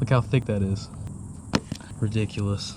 Look how thick that is. Ridiculous.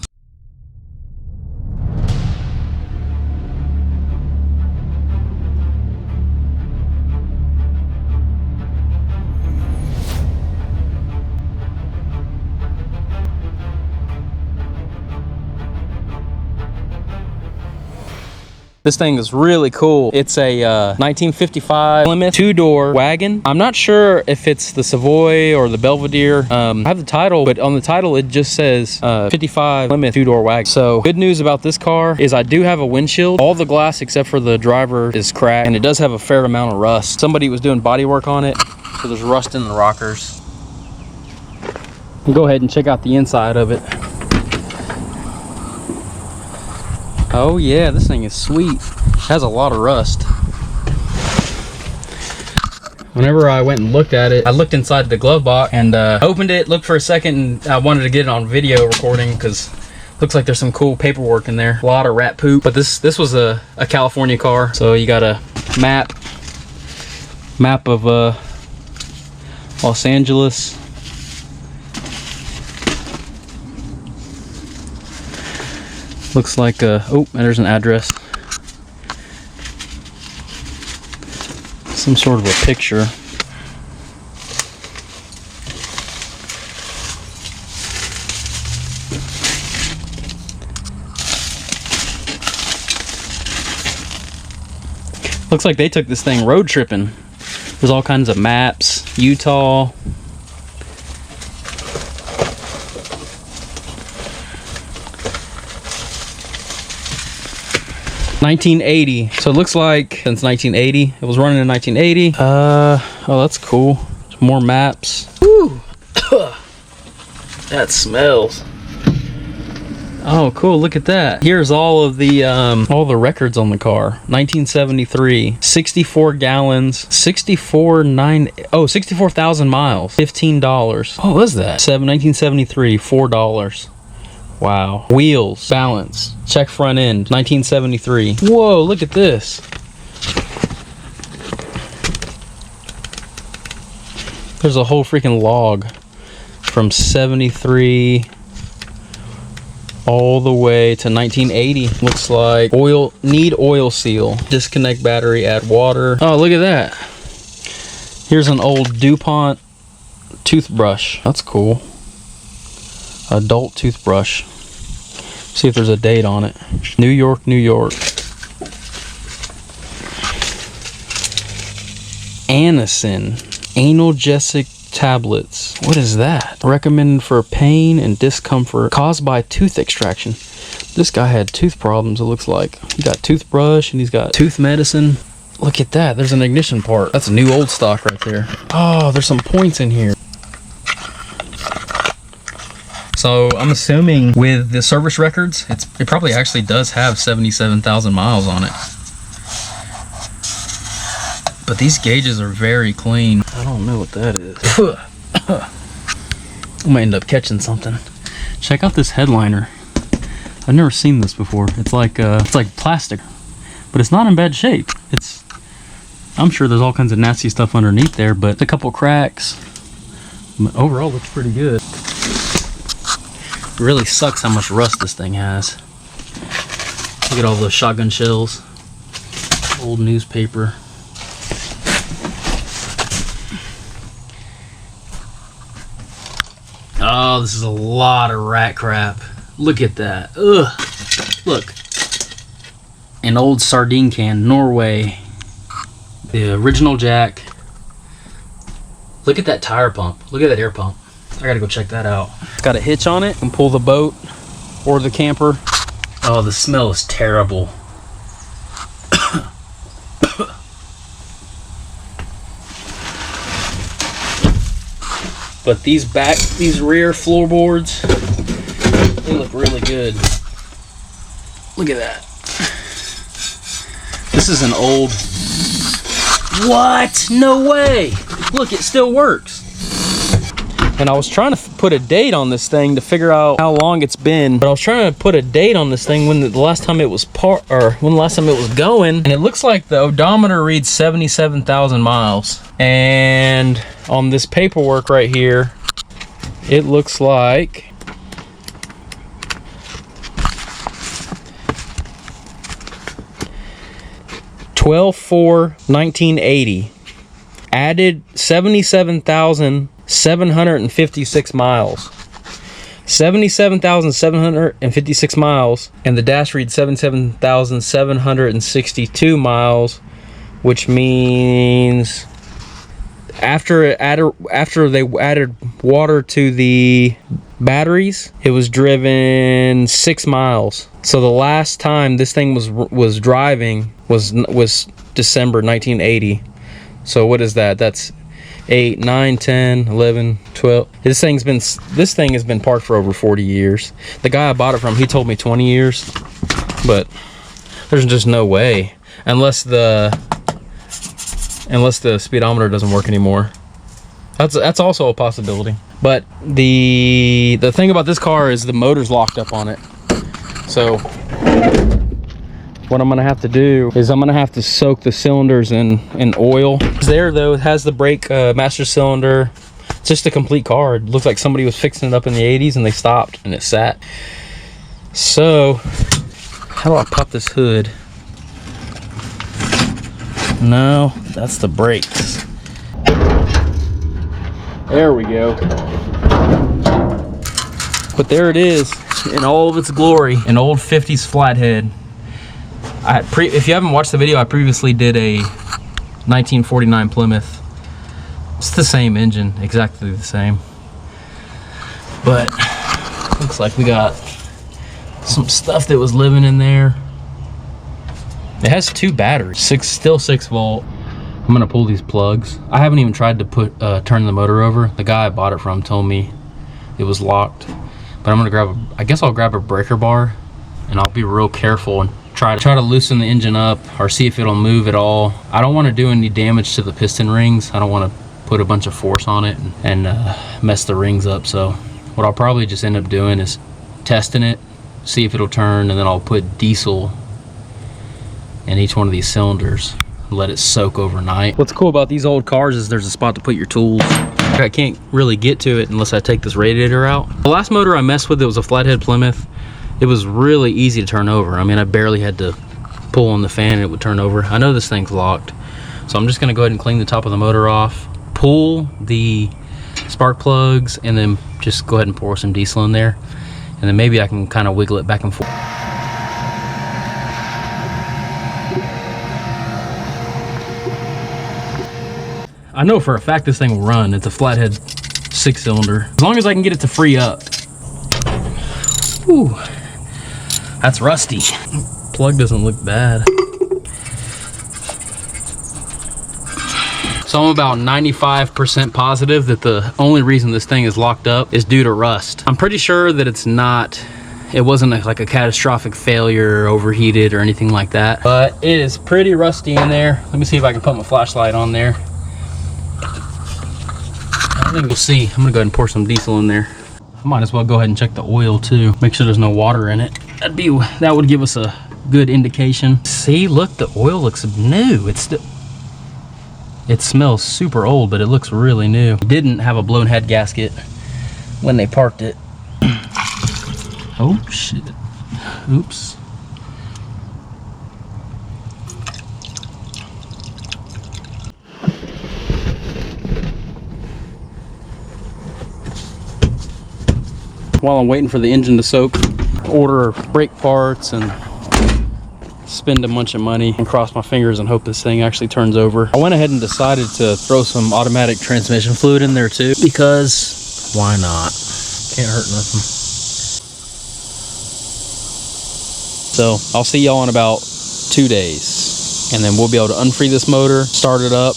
This thing is really cool. It's a 1955 Plymouth two-door wagon. I'm not sure if it's the Savoy or the Belvedere. I have the title, but on the title it just says 55 Plymouth two-door wagon. So good news about this car is I do have a windshield. All the glass except for the driver is cracked, and it does have a fair amount of rust. Somebody was doing body work on it, so there's rust in the rockers. We'll go ahead and check out the inside of it. Oh yeah, this thing is sweet. It has a lot of rust. Whenever I went and looked at it, I looked inside the glove box and opened it, looked for a second, and I wanted to get it on video recording because looks like there's some cool paperwork in there. A lot of rat poop. But this was a California car, so you got a map of Los Angeles. Looks like oh, there's an address. Some sort of a picture. Looks like they took this thing road tripping. There's all kinds of maps. Utah. $1980. So it looks like since 1980, it was running in 1980. Oh, that's cool. More maps. Woo. That smells. Oh, cool. Look at that. Here's all the records on the car. 1973, 64 gallons, 64,000 miles, $15. What was that? 1973, $4. Wow. Wheels, balance, check front end, 1973. Whoa, look at this. There's a whole freaking log from 73 all the way to 1980. Looks like need oil seal, disconnect battery, add water. Oh, look at that. Here's an old DuPont toothbrush. That's cool. Adult toothbrush. See if there's a date on it. New York, New York. Anacin analgesic tablets. What is that? Recommended for pain and discomfort caused by tooth extraction. This guy had tooth problems, it looks like. He got toothbrush and he's got tooth medicine. Look at that. There's an ignition part. That's a new old stock right there. Oh, there's some points in here. So I'm assuming with the service records, it probably actually does have 77,000 miles on it. But these gauges are very clean. I don't know what that is. I might end up catching something. Check out this headliner. I've never seen this before. It's like plastic, but it's not in bad shape. I'm sure there's all kinds of nasty stuff underneath there, but a couple cracks. Overall, looks pretty good. It really sucks how much rust this thing has. Look at all those shotgun shells. Old newspaper. Oh, this is a lot of rat crap. Look at that. Ugh. Look. An old sardine can, Norway. The original jack. Look at that tire pump. Look at that air pump. I gotta go check that out. It's got a hitch on it. You can pull the boat or the camper. Oh, the smell is terrible. But these rear floorboards, they look really good. Look at that. This is an old... What? No way! Look, it still works. And I was trying to put a date on this thing to figure out how long it's been. But I was trying to put a date on this thing when the last time it was going. And it looks like the odometer reads 77,000 miles. And on this paperwork right here, It looks like 12/4/1980. Added 77,756 miles. 77,756 miles, and the dash reads 77,762 miles, which means after they added water to the batteries, it was driven 6 miles. So the last time this thing was driving was December 1980. So what is that? That's 8, 9, 10, 11, 12. This thing has been parked for over 40 years. The guy I bought it from, he told me 20 years, but there's just no way unless the speedometer doesn't work anymore. That's also a possibility. But the thing about this car is the motor's locked up on it. So what I'm gonna have to do is I'm gonna have to soak the cylinders in oil. There though, it has the brake master cylinder. It's just a complete car. It looks like somebody was fixing it up in the 80s and they stopped and it sat. So how do I pop this hood? No, that's the brakes. There we go. But there it is in all of its glory, an old 50s flathead. If you haven't watched the video, I previously did a 1949 Plymouth. It's the same engine, exactly the same. But looks like we got some stuff that was living in there. It has 2 batteries, still 6 volt. I'm gonna pull these plugs. I haven't even tried to turn the motor over. The guy I bought it from told me it was locked. But I'm gonna I guess I'll grab a breaker bar and I'll be real careful and try to loosen the engine up or see if it'll move at all. I don't want to do any damage to the piston rings. I don't want to put a bunch of force on it and mess the rings up. So what I'll probably just end up doing is testing it, see if it'll turn, and then I'll put diesel in each one of these cylinders and let it soak overnight. What's cool about these old cars is there's a spot to put your tools. I can't really get to it unless I take this radiator out. The last motor I messed with, it was a flathead Plymouth. It was really easy to turn over. I mean, I barely had to pull on the fan and it would turn over. I know this thing's locked, so I'm just gonna go ahead and clean the top of the motor off, pull the spark plugs, and then just go ahead and pour some diesel in there. And then maybe I can kind of wiggle it back and forth. I know for a fact this thing will run. It's a flathead 6-cylinder. As long as I can get it to free up. Ooh. That's rusty. Plug doesn't look bad. So I'm about 95% positive that the only reason this thing is locked up is due to rust. I'm pretty sure that it wasn't like a catastrophic failure or overheated or anything like that, but it is pretty rusty in there. Let me see if I can put my flashlight on there. I think we'll see. I'm gonna go ahead and pour some diesel in there. I might as well go ahead and check the oil too. Make sure there's no water in it. That would give us a good indication. See, look, the oil looks new. It smells super old, but it looks really new. It didn't have a blown head gasket when they parked it. Oh shit. Oops. While I'm waiting for the engine to soak, order brake parts and spend a bunch of money and cross my fingers and hope this thing actually turns over. I went ahead and decided to throw some automatic transmission fluid in there too, because why not? Can't hurt nothing. So I'll see y'all in about 2 days, and then we'll be able to unfree this motor, start it up,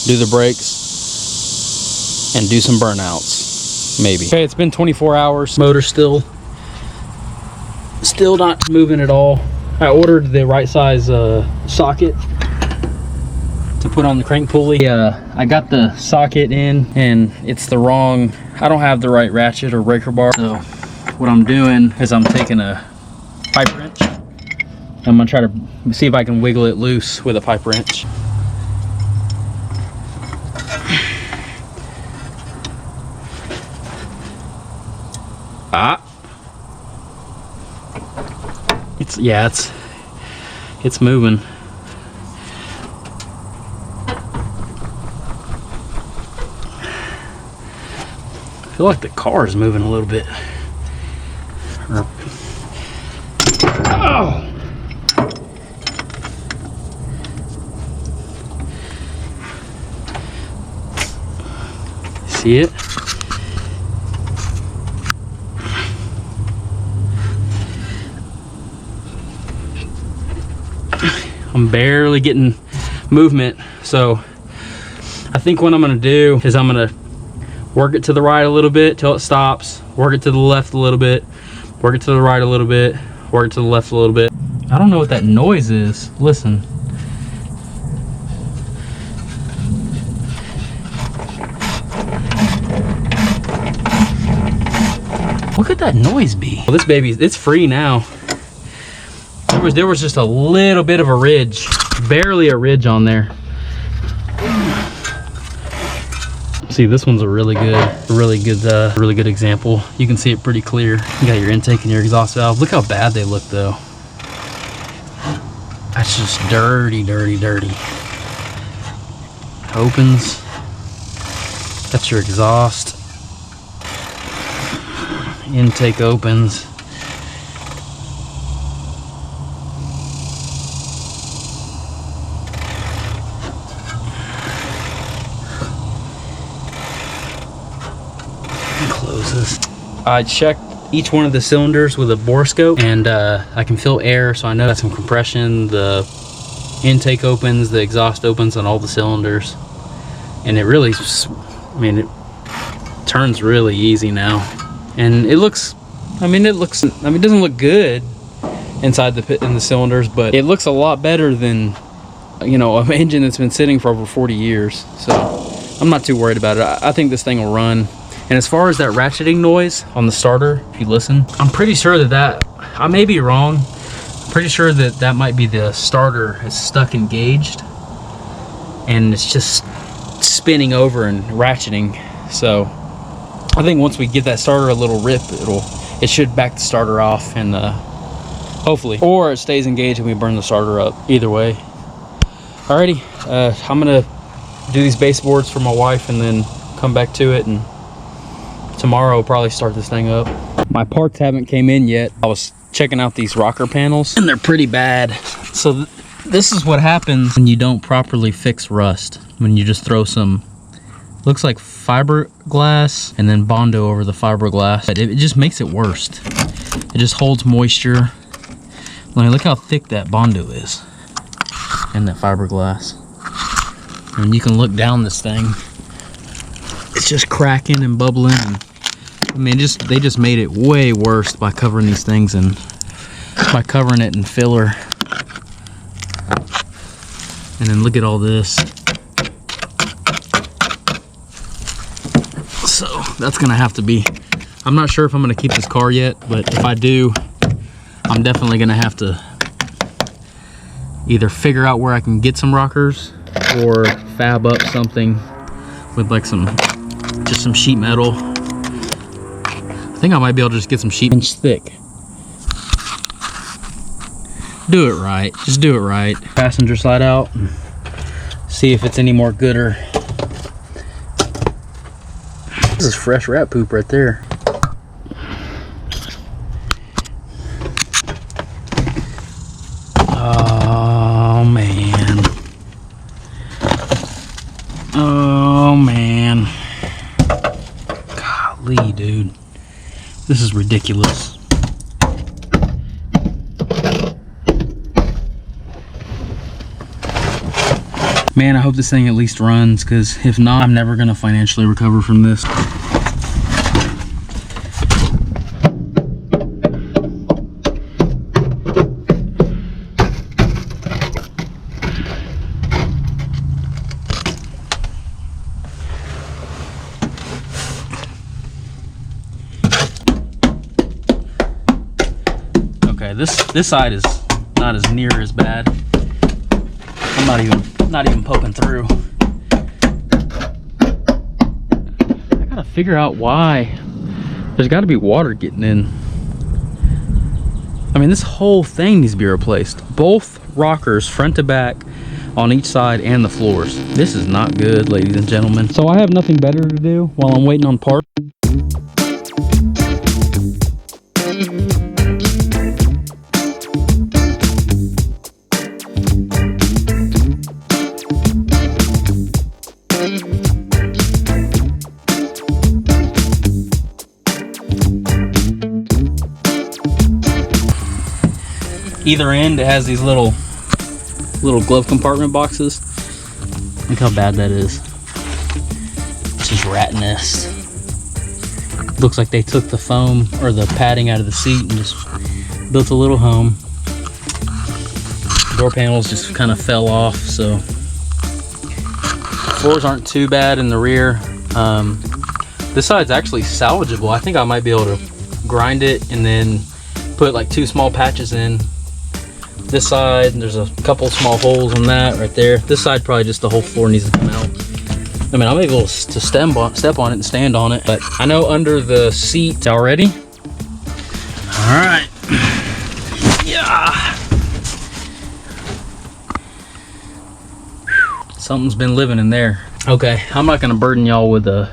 do the brakes, and do some burnouts. Maybe. Okay, it's been 24 hours. Motor's still not moving at all. I ordered the right size socket to put on the crank pulley. I got the socket in and it's the wrong, I don't have the right ratchet or breaker bar. So what I'm doing is I'm taking a pipe wrench. I'm gonna try to see if I can wiggle it loose with a pipe wrench. Ah. It's moving. I feel like the car is moving a little bit. Oh! See it? I'm barely getting movement, so I think what I'm gonna do is I'm gonna work it to the right a little bit till it stops, work it to the left a little bit, work it to the right a little bit, work it to the left a little bit. I don't know what that noise is. Listen. What could that noise be? Well, this baby, it's free now. There was just a little bit of a ridge, barely a ridge on there. See, this one's a really good example. You can see it pretty clear. You got your intake and your exhaust valve. Look how bad they look though. That's just dirty, dirty, dirty. Opens. That's your exhaust. Intake opens. Closes. I checked each one of the cylinders with a boroscope, and I can feel air, so I know that's some compression. The intake opens, the exhaust opens on all the cylinders, and it really, I mean, it turns really easy now. And it looks, it doesn't look good inside in the cylinders, but it looks a lot better than, you know, an engine that's been sitting for over 40 years. So I'm not too worried about it. I think this thing will run. And as far as that ratcheting noise on the starter, if you listen, I'm pretty sure that I may be wrong. I'm pretty sure that might be the starter is stuck engaged, and it's just spinning over and ratcheting. So I think once we give that starter a little rip, it should back the starter off, and hopefully, or it stays engaged and we burn the starter up. Either way. Alrighty, I'm gonna do these baseboards for my wife and then come back to it, and tomorrow we'll probably start this thing up. My parts haven't came in yet. I was checking out these rocker panels and they're pretty bad. So this is what happens when you don't properly fix rust. When you just throw some, looks like fiberglass and then Bondo over the fiberglass. It just makes it worse. It just holds moisture. Look how thick that Bondo is and that fiberglass. And you can look down this thing. It's just cracking and bubbling. And, I mean, they just made it way worse by covering these things and by covering it in filler. And then look at all this. So that's gonna have to be, I'm not sure if I'm gonna keep this car yet, but if I do, I'm definitely gonna have to either figure out where I can get some rockers or fab up something with like just some sheet metal. I think I might be able to just get some sheet inch thick. Do it right, just do it right. Passenger side out, see if it's any more gooder. This is fresh rat poop right there. Oh man. Oh man. Golly, dude. This is ridiculous. Man, I hope this thing at least runs, because if not, I'm never gonna financially recover from this. Okay, this side is not as near as bad. I'm not even poking through. I gotta figure out why There's got to be water getting in. I mean, this whole thing needs to be replaced. Both rockers, front to back, on each side, and the floors. This is not good, ladies and gentlemen. So I have nothing better to do while I'm waiting on parts. Either end, it has these little glove compartment boxes. Look how bad that is. It's just rat nest. Looks like they took the foam or the padding out of the seat and just built a little home. Door panels just kind of fell off, so floors aren't too bad in the rear. This side's actually salvageable. I think I might be able to grind it and then put like 2 small patches in. This side, there's a couple small holes in that right there. This side, probably just the whole floor needs to come out. I mean, I'm able to step on it and stand on it, but I know under the seat already. All right. Yeah. Something's been living in there. Okay, I'm not gonna burden y'all with a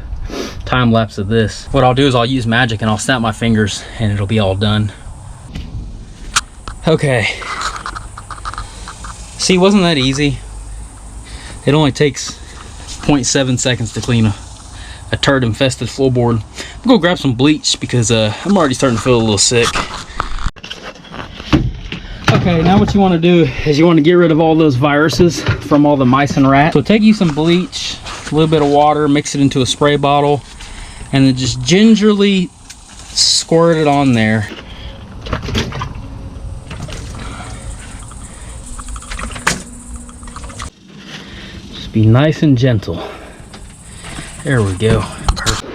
time lapse of this. What I'll do is I'll use magic and I'll snap my fingers and it'll be all done. Okay. See, wasn't that easy? It only takes 0.7 seconds to clean a turd infested floorboard. I'm gonna go grab some bleach because I'm already starting to feel a little sick. Okay, now what you want to do is you want to get rid of all those viruses from all the mice and rats. So take you some bleach, a little bit of water, mix it into a spray bottle, and then just gingerly squirt it on there. Be nice and gentle. There we go. Perfect.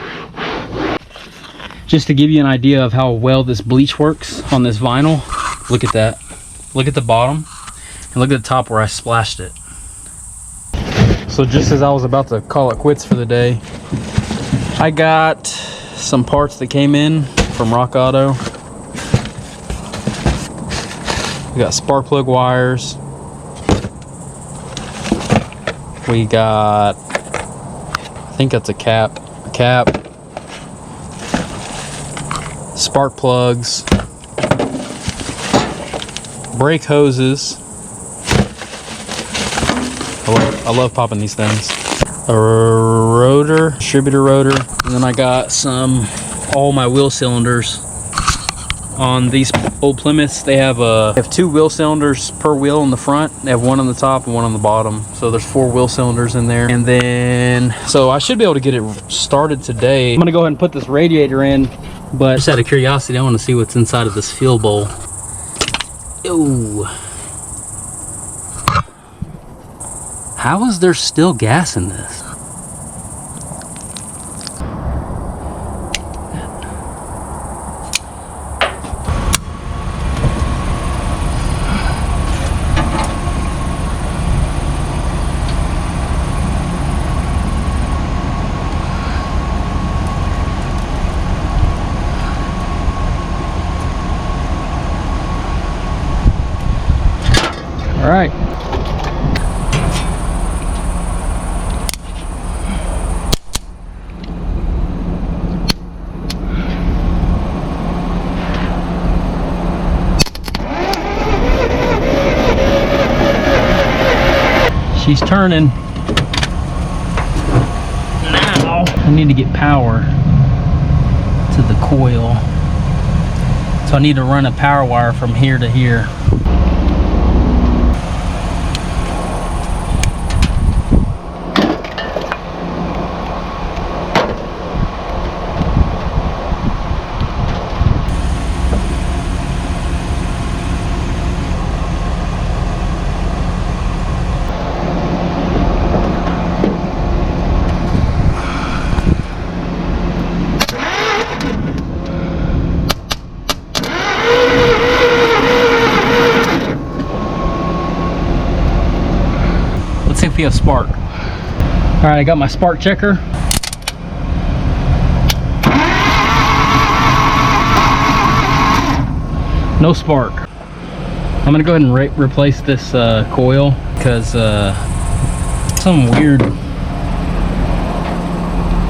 Just to give you an idea of how well this bleach works on this vinyl, look at that. Look at the bottom and look at the top where I splashed it. So just as I was about to call it quits for the day, I got some parts that came in from Rock Auto. We got spark plug wires. We got, I think that's a cap, spark plugs, brake hoses. I love popping these things. A rotor, distributor rotor, and then I got all my wheel cylinders. On these old Plymouths, they have 2 wheel cylinders per wheel on the front. They have 1 on the top and 1 on the bottom. So there's 4 wheel cylinders in there. And then, so I should be able to get it started today. I'm gonna go ahead and put this radiator in, but just out of curiosity, I want to see what's inside of this fuel bowl. Ooh. How is there still gas in this? All right. She's turning. Now I need to get power to the coil. So I need to run a power wire from here to here. Let's see if we have spark. All right, I got my spark checker. No spark. I'm gonna go ahead and replace this coil because some weird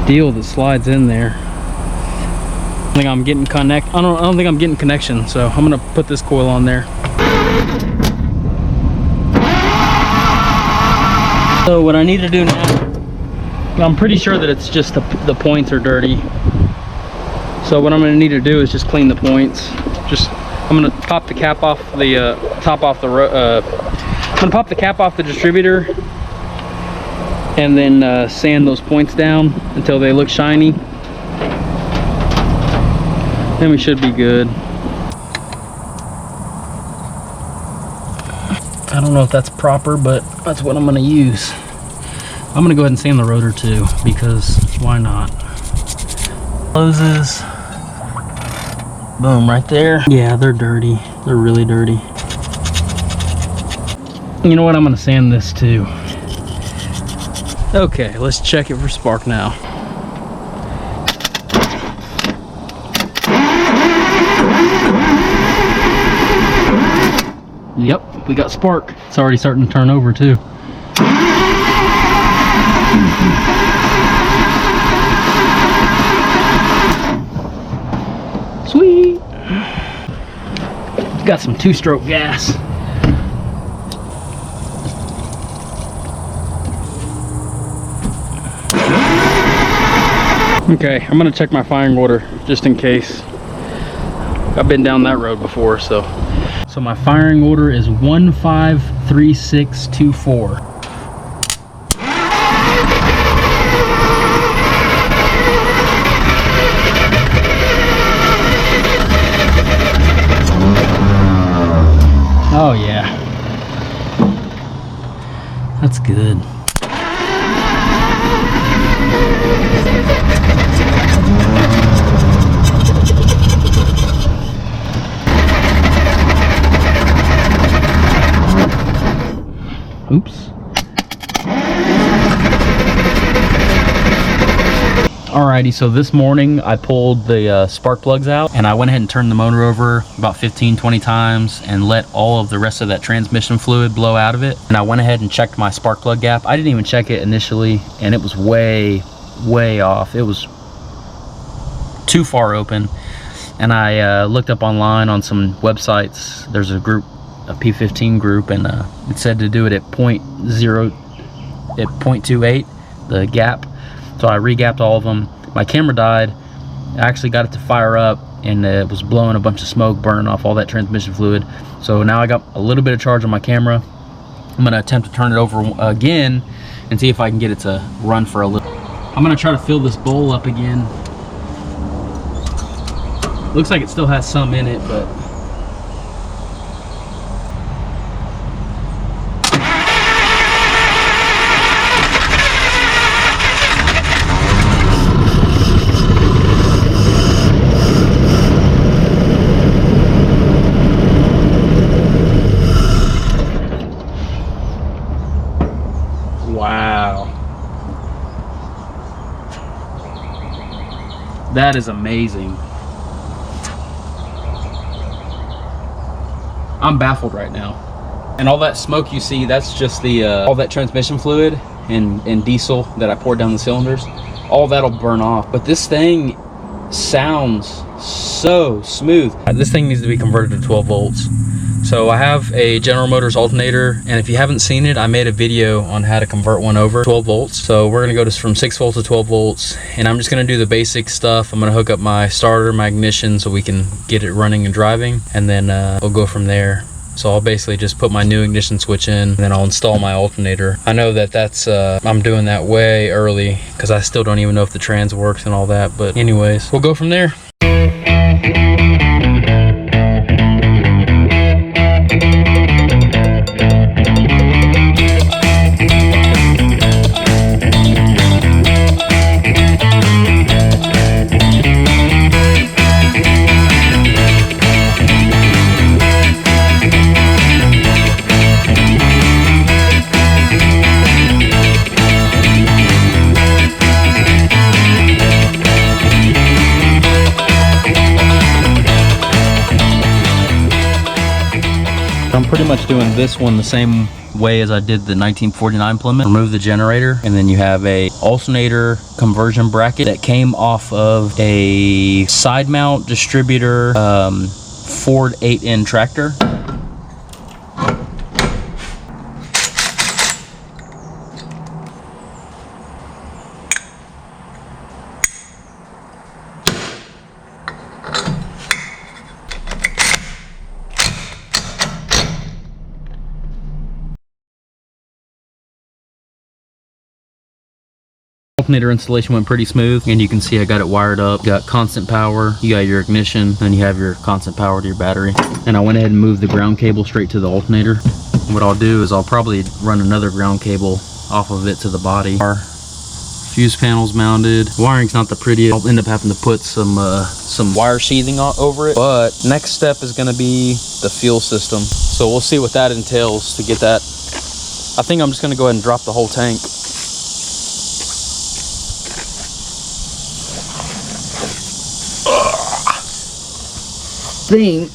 deal that slides in there. I think I'm getting I don't think I'm getting connection, so I'm gonna put this coil on there. So what I need to do now, I'm pretty sure that it's just the points are dirty. So what I'm gonna need to do is just clean the points. I'm gonna pop the cap off the I'm gonna pop the cap off the distributor and then sand those points down until they look shiny. Then we should be good. I don't know if that's proper, but that's what I'm gonna use. I'm gonna go ahead and sand the rotor too, because why not? Closes. Boom, right there. Yeah, they're dirty. They're really dirty. You know what? I'm gonna sand this too. Okay, let's check it for spark now. Yep, we got spark. It's already starting to turn over too. Sweet. Got some two-stroke gas. Okay, I'm gonna check my firing order just in case. I've been down that road before, so my firing order is 153624. Oh yeah, that's good. Oops. Alrighty, so this morning I pulled the spark plugs out and I went ahead and turned the motor over about 15-20 times and let all of the rest of that transmission fluid blow out of it. And I went ahead and checked my spark plug gap. I didn't even check it initially and it was way off. It was too far open. And I looked up online on some websites. There's a group, a P15 group, and it said to do it at 0.28, the gap. So I regapped all of them. My camera died. I actually got it to fire up and it was blowing a bunch of smoke, burning off all that transmission fluid. So now I got a little bit of charge on my camera. I'm gonna attempt to turn it over again and see if I can get it to run for a little. I'm gonna try to fill this bowl up again. Looks like it still has some in it, but wow. That is amazing. I'm baffled right now. And all that smoke you see, that's just the all that transmission fluid and diesel that I poured down the cylinders. All that'll burn off. But this thing sounds so smooth. This thing needs to be converted to 12 volts. So I have a General Motors alternator, and if you haven't seen it, I made a video on how to convert one over 12 volts. So we're gonna go from 6 volts to 12 volts, and I'm just gonna do the basic stuff. I'm gonna hook up my starter, my ignition, so we can get it running and driving, and then we'll go from there. So I'll basically just put my new ignition switch in, and then I'll install my alternator. I know that that's, I'm doing that way early, because I still don't even know if the trans works and all that, but anyways, we'll go from there. I'm pretty much doing this one the same way as I did the 1949 Plymouth. Remove the generator, and then you have a alternator conversion bracket that came off of a side mount distributor Ford 8N tractor. Alternator installation went pretty smooth, and you can see I got it wired up. You got constant power, you got your ignition, then you have your constant power to your battery. And I went ahead and moved the ground cable straight to the alternator. What I'll do is I'll probably run another ground cable off of it to the body. Our fuse panel's mounted. Wiring's not the prettiest. I'll end up having to put some wire sheathing over it. But next step is gonna be the fuel system. So we'll see what that entails to get that. I think I'm just gonna go ahead and drop the whole tank. Think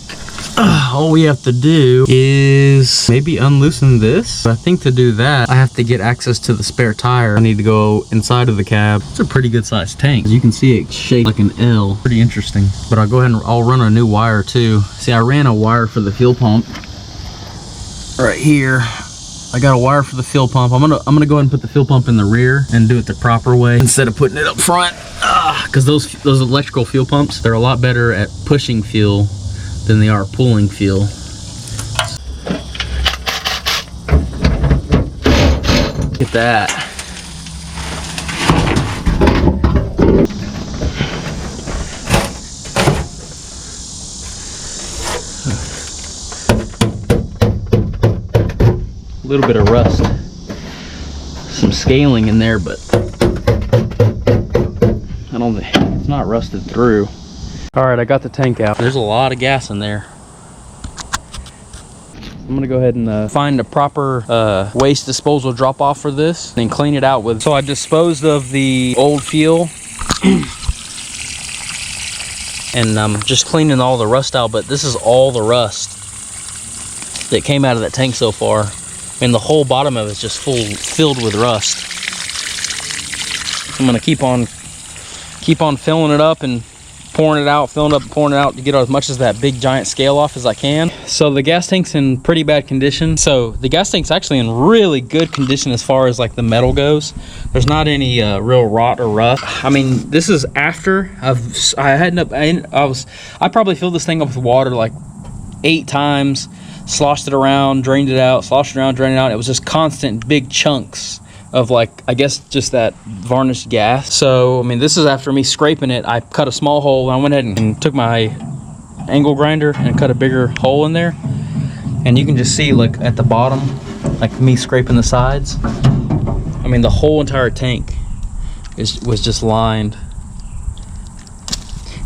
all we have to do is maybe unloosen this. I think to do that I have to get access to the spare tire. I need to go inside of the cab. It's a pretty good sized tank. As you can see, it shaped like an L. Pretty interesting. But I'll go ahead and I'll run a new wire too. See, I ran a wire for the fuel pump right here. I got a wire for the fuel pump. I'm gonna go ahead and put the fuel pump in the rear and do it the proper way instead of putting it up front. Because those electrical fuel pumps, they're a lot better at pushing fuel than they are pulling fuel. Get that. A little bit of rust. Some scaling in there, but I don't think it's not rusted through. All right, I got the tank out. There's a lot of gas in there. I'm gonna go ahead and find a proper waste disposal drop off for this and clean it out with. So I disposed of the old fuel and I'm just cleaning all the rust out, but this is all the rust that came out of that tank so far. And the whole bottom of it's just filled with rust. I'm gonna keep on filling it up and pouring it out, filling up and pouring it out to get as much as that big giant scale off as I can. So the gas tank's in pretty bad condition. So the gas tank's actually in really good condition as far as like the metal goes. There's not any real rot or rust. I mean, this is after I probably filled this thing up with water like 8 times, sloshed it around, drained it out, sloshed it around, drained it out. It was just constant big chunks of like, I guess just that varnished gas. So I mean, this is after me scraping it. I cut a small hole and I went ahead and took my angle grinder and cut a bigger hole in there, and you can just see like at the bottom, like me scraping the sides. I mean, the whole entire tank was just lined.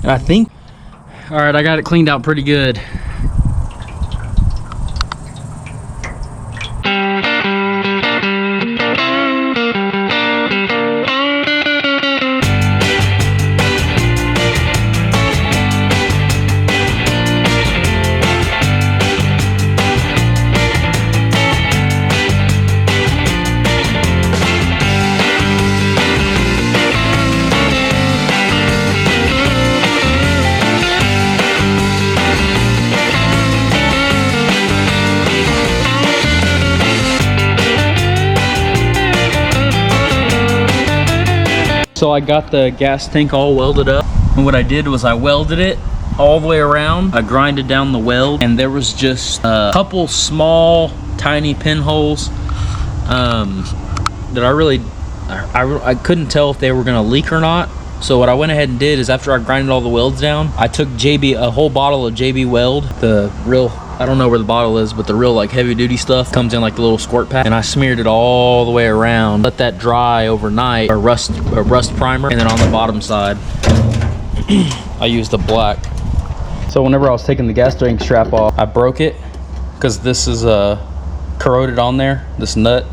And I think, all right, I got it cleaned out pretty good. So I got the gas tank all welded up, and what I did was I welded it all the way around. I grinded down the weld, and there was just a couple small tiny pinholes that I couldn't tell if they were gonna leak or not. So what I went ahead and did is, after I grinded all the welds down, I took a whole bottle of JB Weld, the real, I don't know where the bottle is, but the real like heavy duty stuff comes in like the little squirt pack, and I smeared it all the way around, let that dry overnight, a rust primer, and then on the bottom side I used a black. So whenever I was taking the gas tank strap off, I broke it because this is corroded on there, this nut.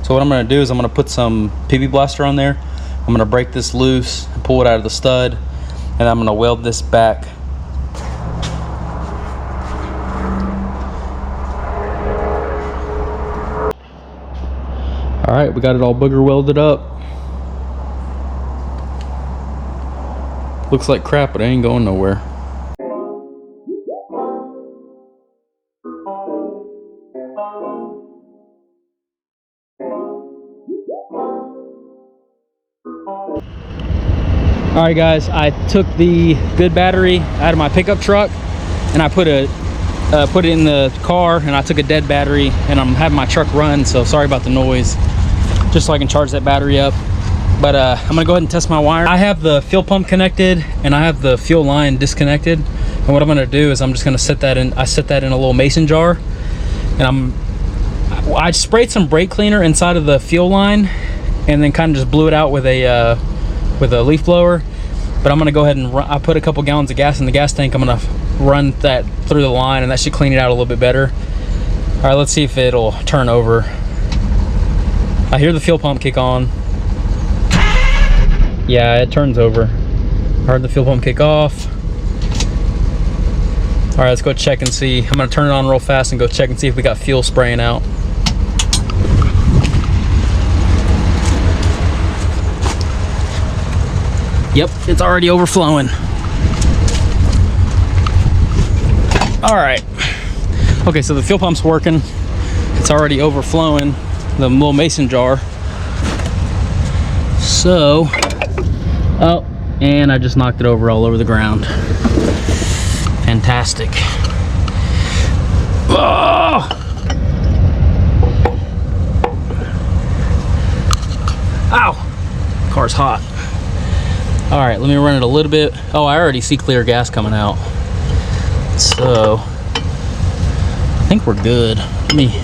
So what I'm going to do is I'm going to put some PB Blaster on there. I'm going to break this loose and pull it out of the stud, and I'm going to weld this back. All right, we got it all booger welded up. Looks like crap, but it ain't going nowhere. All right, guys, I took the good battery out of my pickup truck and I put it in the car, and I took a dead battery, and I'm having my truck run, so sorry about the noise, just so I can charge that battery up. But I'm gonna go ahead and test my wire. I have the fuel pump connected and I have the fuel line disconnected, and what I'm gonna do is I'm just gonna set that in. I set that in a little mason jar, and I sprayed some brake cleaner inside of the fuel line and then kind of just blew it out with a leaf blower. But I'm gonna go ahead and run, I put a couple gallons of gas in the gas tank. I'm gonna run that through the line, and that should clean it out a little bit better. All right, let's see if it'll turn over. I hear the fuel pump kick on. Yeah, it turns over. I heard the fuel pump kick off. All right, let's go check and see. I'm gonna turn it on real fast and go check and see if we got fuel spraying out. Yep, it's already overflowing. All right. Okay, so the fuel pump's working. It's already overflowing the little mason jar. So, oh, and I just knocked it over all over the ground. Fantastic. Oh! Ow! Car's hot. All right, let me run it a little bit. Oh, I already see clear gas coming out. So, I think we're good. Let me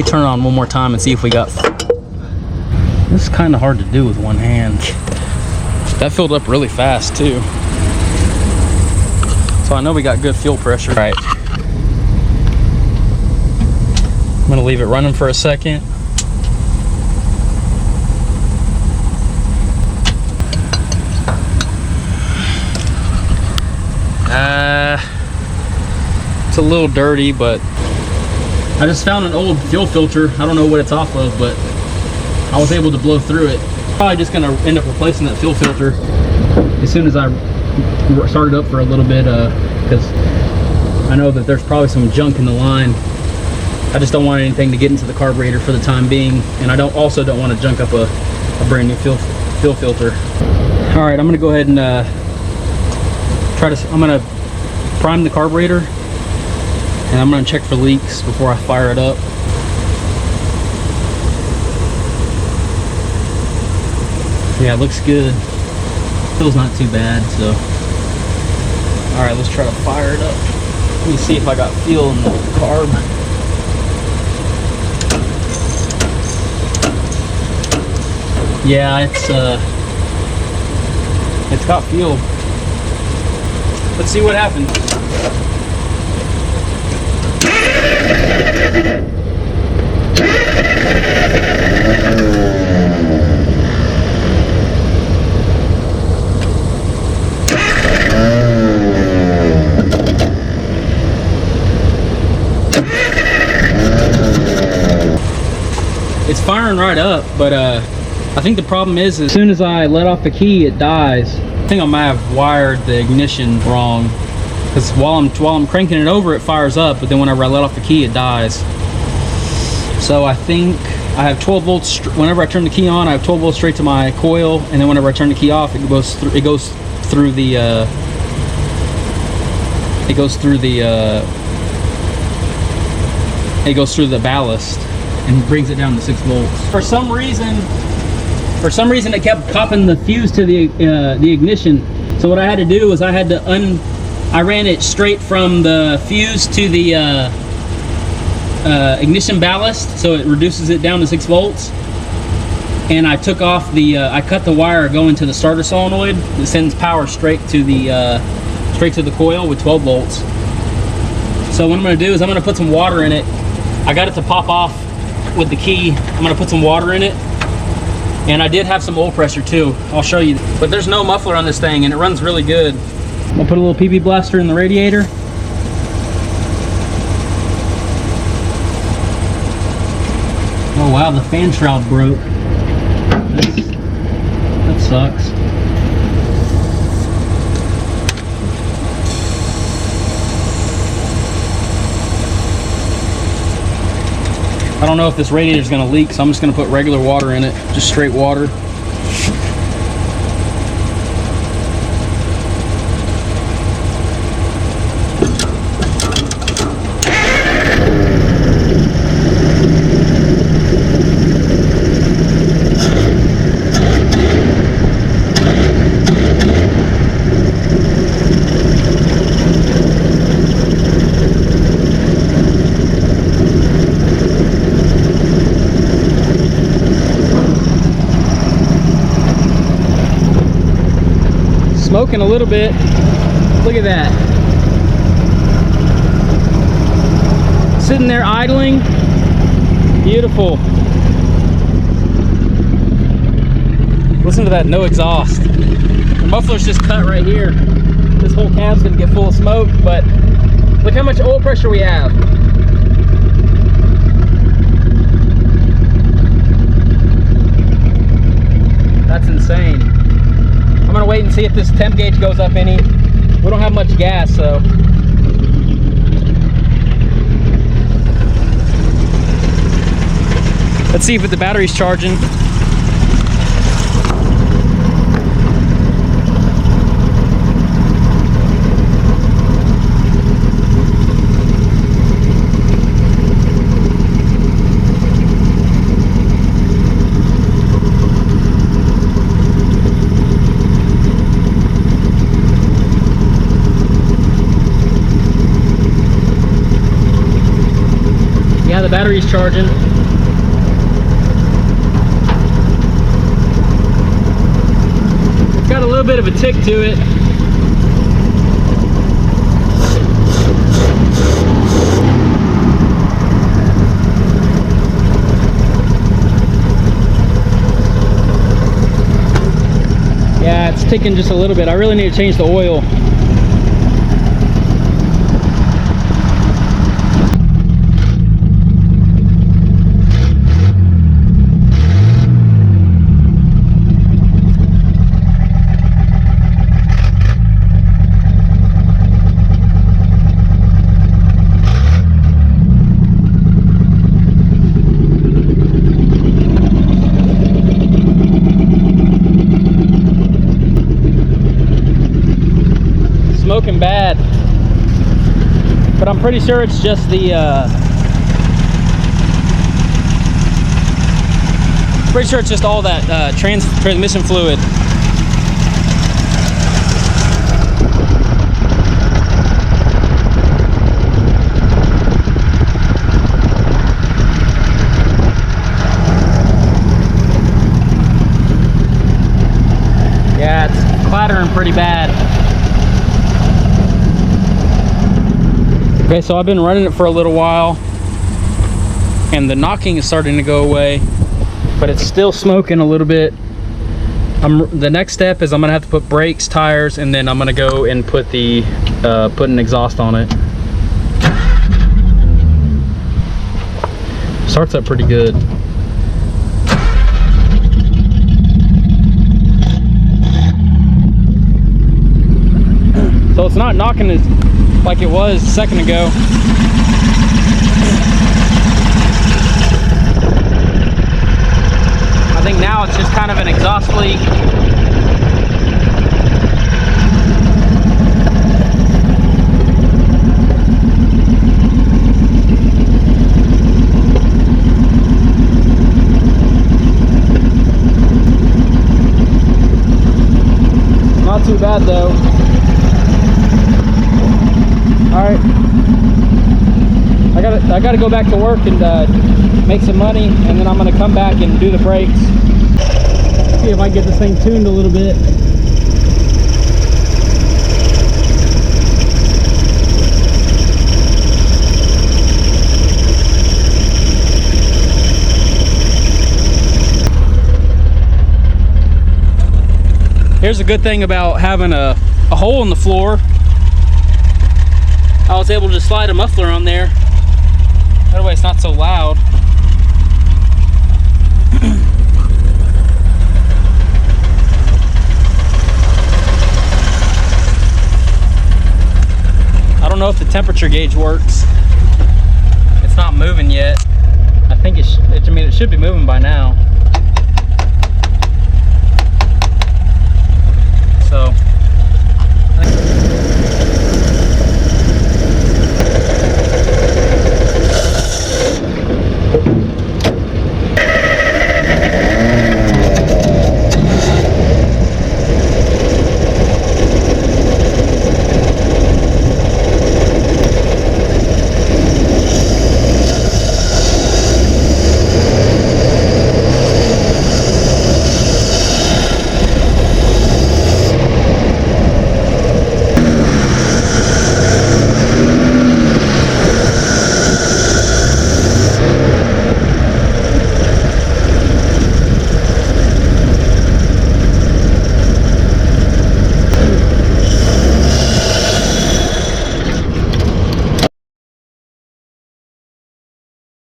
turn it on one more time and see if we got... This is kind of hard to do with one hand. That filled up really fast too. So I know we got good fuel pressure. All right. I'm gonna leave it running for a second. It's a little dirty, but I just found an old fuel filter. I don't know what it's off of, but I was able to blow through it. Probably just gonna end up replacing that fuel filter as soon as I start it up for a little bit, because I know that there's probably some junk in the line. I just don't want anything to get into the carburetor for the time being, and I also don't want to junk up a brand new fuel filter. All right, I'm gonna go ahead and I'm gonna prime the carburetor, and I'm gonna check for leaks before I fire it up. Yeah, it looks good. Feels not too bad, so. All right, let's try to fire it up. Let me see if I got fuel in the carb. Yeah, it's got fuel. Let's see what happens. It's firing right up, but I think the problem is as soon as I let off the key, it dies. I think I might have wired the ignition wrong, because while I'm cranking it over, it fires up, but then whenever I let off the key, it dies. So I think I have 12 volts. Whenever I turn the key on, I have 12 volts straight to my coil, and then whenever I turn the key off, it goes through the ballast and brings it down to 6 volts. For some reason it kept popping the fuse to the ignition. So what I had to do was I ran it straight from the fuse to the ignition ballast, so it reduces it down to 6 volts. And I took off I cut the wire going to the starter solenoid that sends power straight to the coil with 12 volts. So what I'm going to do is I'm going to put some water in it. I got it to pop off with the key. I'm going to put some water in it. And I did have some oil pressure too. I'll show you. But there's no muffler on this thing, and it runs really good. I'm going to put a little PB blaster in the radiator. Oh wow, the fan shroud broke. That sucks. I don't know if this radiator is going to leak, so I'm just going to put regular water in it, just straight water. Smoking a little bit. Look at that. Sitting there idling. Beautiful. Listen to that, no exhaust. The muffler's just cut right here. This whole cab's gonna get full of smoke, but look how much oil pressure we have. That's insane. I'm gonna wait and see if this temp gauge goes up any. We don't have much gas, so. Let's see if the battery's charging. Yeah, the battery's charging. It's got a little bit of a tick to it. Yeah, it's ticking just a little bit. I really need to change the oil. Smoking bad, but I'm pretty sure it's just the pretty sure it's just all that transmission fluid. Yeah, it's clattering pretty bad. Okay, so I've been running it for a little while and the knocking is starting to go away, but it's still smoking a little bit. The next step is I'm gonna have to put brakes, tires, and then I'm gonna go and put an exhaust on it. Starts up pretty good. So it's not knocking as like it was a second ago. I think now it's just kind of an exhaust leak. Not too bad though. Alright, I gotta go back to work and make some money, and then I'm gonna come back and do the brakes. See if I can get this thing tuned a little bit. Here's a good thing about having a hole in the floor. I was able to just slide a muffler on there. That way it's not so loud. don't know if the temperature gauge works. It's not moving yet. I think it should be moving by now. So